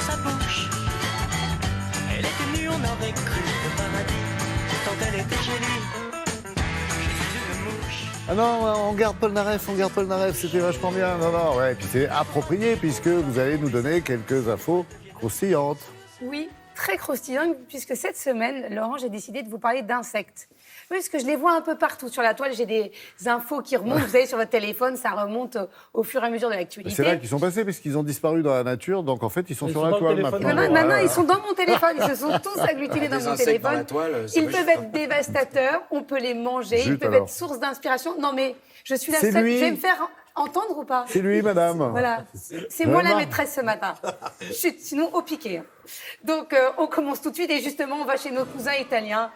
sur sa bouche. Elle était nue, on aurait cru le paradis, tant elle était jolie. Je suis une mouche. Ah non, on garde Polnareff, c'était vachement bien. Non, ouais, puis c'est approprié puisque vous allez nous donner quelques infos croustillantes. Oui, très croustillantes, puisque cette semaine, Laurent, j'ai décidé de vous parler d'insectes. Oui, parce que je les vois un peu partout sur la toile. J'ai des infos qui remontent, vous savez, sur votre téléphone, ça remonte au fur et à mesure de l'actualité. C'est là qu'ils sont passés, parce qu'ils ont disparu dans la nature, donc en fait, ils sont sur la toile maintenant. Maintenant, ils sont dans mon téléphone, ils se sont tous agglutinés dans mon téléphone. Ils peuvent être dévastateurs, on peut les manger, ils peuvent être source d'inspiration. Non, mais je suis la seule. Je vais me faire entendre ou pas? C'est lui, madame. Voilà, c'est moi la maîtresse ce matin. Chut, sinon au piqué. Donc, on commence tout de suite et justement, on va chez nos cousins italiens.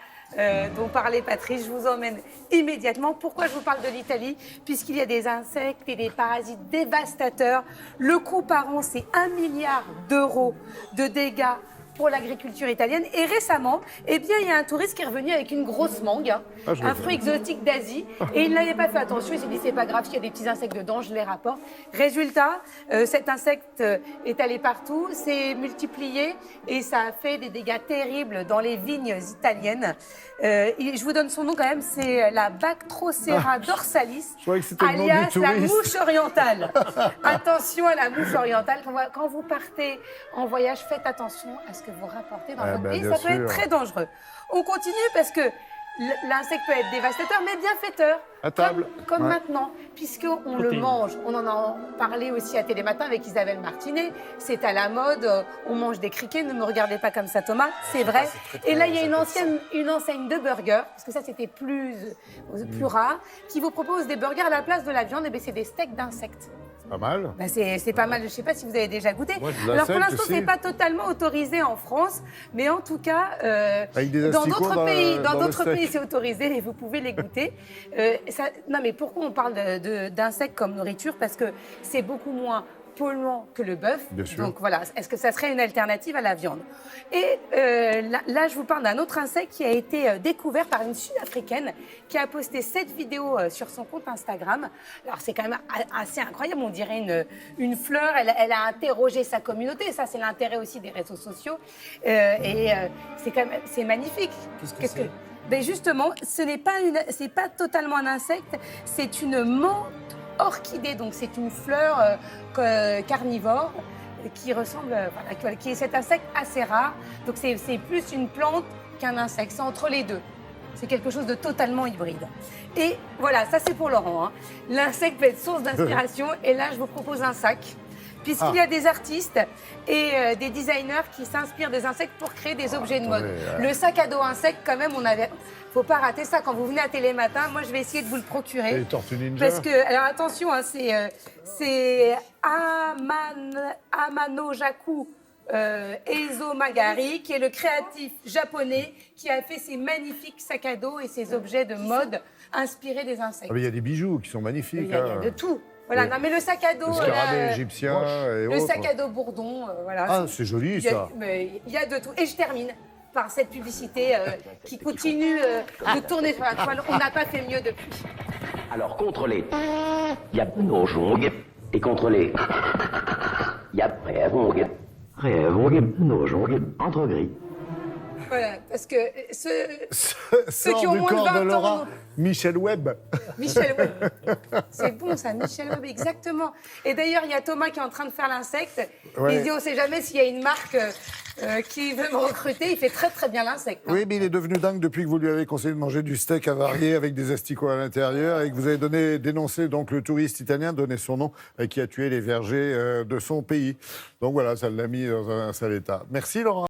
Dont parlait Patrice, je vous emmène immédiatement. Pourquoi je vous parle de l'Italie? Puisqu'il y a des insectes et des parasites dévastateurs. Le coût par an, c'est 1 milliard d'euros de dégâts pour l'agriculture italienne. Et récemment, eh bien, il y a un touriste qui est revenu avec une grosse mangue, un fruit exotique d'Asie, et il n'avait pas fait attention. Il s'est dit, c'est pas grave, il y a des petits insectes dedans, je les rapporte. Résultat, cet insecte est allé partout, s'est multiplié, et ça a fait des dégâts terribles dans les vignes italiennes. Et je vous donne son nom quand même, c'est la Bactrocera dorsalis, alias la mouche orientale. Attention à la mouche orientale. Quand vous partez en voyage, faites attention à ce que vous rapportez dans votre pays, ça peut être très dangereux. On continue parce que l'insecte peut être dévastateur, mais bienfaiteur. À table. Comme maintenant, puisqu'on le mange. On en a parlé aussi à Télématin avec Isabelle Martinet. C'est à la mode, on mange des criquets. Ne me regardez pas comme ça, Thomas, c'est vrai. Et là, il y a une enseigne de burgers, parce que ça, c'était plus rare, qui vous propose des burgers à la place de la viande. Et bien, c'est des steaks d'insectes. Pas mal. Ben c'est pas mal, je ne sais pas si vous avez déjà goûté. Moi, alors pour l'instant, ce n'est pas totalement autorisé en France, mais en tout cas, dans d'autres pays, c'est autorisé et vous pouvez les goûter. Non, mais pourquoi on parle d'insectes comme nourriture? Parce que c'est beaucoup moins polluant que le bœuf. Donc voilà, est-ce que ça serait une alternative à la viande? Et là, je vous parle d'un autre insecte qui a été découvert par une Sud-Africaine qui a posté cette vidéo sur son compte Instagram. Alors c'est quand même assez incroyable, on dirait une fleur. Elle a interrogé sa communauté, et ça c'est l'intérêt aussi des réseaux sociaux. C'est magnifique. Qu'est-ce que ben justement, c'est pas totalement un insecte, c'est une menthe orchidée, donc c'est une fleur carnivore qui ressemble, qui est cet insecte assez rare. Donc c'est plus une plante qu'un insecte, c'est entre les deux. C'est quelque chose de totalement hybride. Et voilà, ça c'est pour Laurent. L'insecte peut être source d'inspiration. Et là, je vous propose un sac. Puisqu'il y a des artistes et des designers qui s'inspirent des insectes pour créer des objets de mode. Le sac à dos insecte, quand même, faut pas rater ça quand vous venez à Télématin. Moi, je vais essayer de vous le procurer. Les Tortues Ninja. Parce que, alors attention, c'est Amanojaku Ezomagari, qui est le créatif japonais qui a fait ces magnifiques sacs à dos et ces objets de mode inspirés des insectes. Il y a des bijoux qui sont magnifiques. Il y a de tout. Voilà, non, mais le sac à dos. Le scarabée égyptien et le autres. sac à dos bourdon, voilà. Ah, c'est joli, ça. Il y a de tout. Et je termine par cette publicité qui continue de tourner sur la toile. On n'a pas fait mieux depuis. Alors, contre les... il y a Nojong. Et contre les... il y a Révong. Révong, Nojong, entre gris. Voilà, parce que ceux qui Sort ont du moins de corps 20 de Laura, ans... Michel Webb. Michel Webb. C'est bon ça, Michel Webb, exactement. Et d'ailleurs, il y a Thomas qui est en train de faire l'insecte. Ouais. Il se dit, on ne sait jamais s'il y a une marque qui veut me recruter. Il fait très très bien l'insecte. Oui, mais il est devenu dingue depuis que vous lui avez conseillé de manger du steak avarié avec des asticots à l'intérieur et que vous avez dénoncé donc le touriste italien, donné son nom, qui a tué les vergers de son pays. Donc voilà, ça l'a mis dans un sale état. Merci Laurent.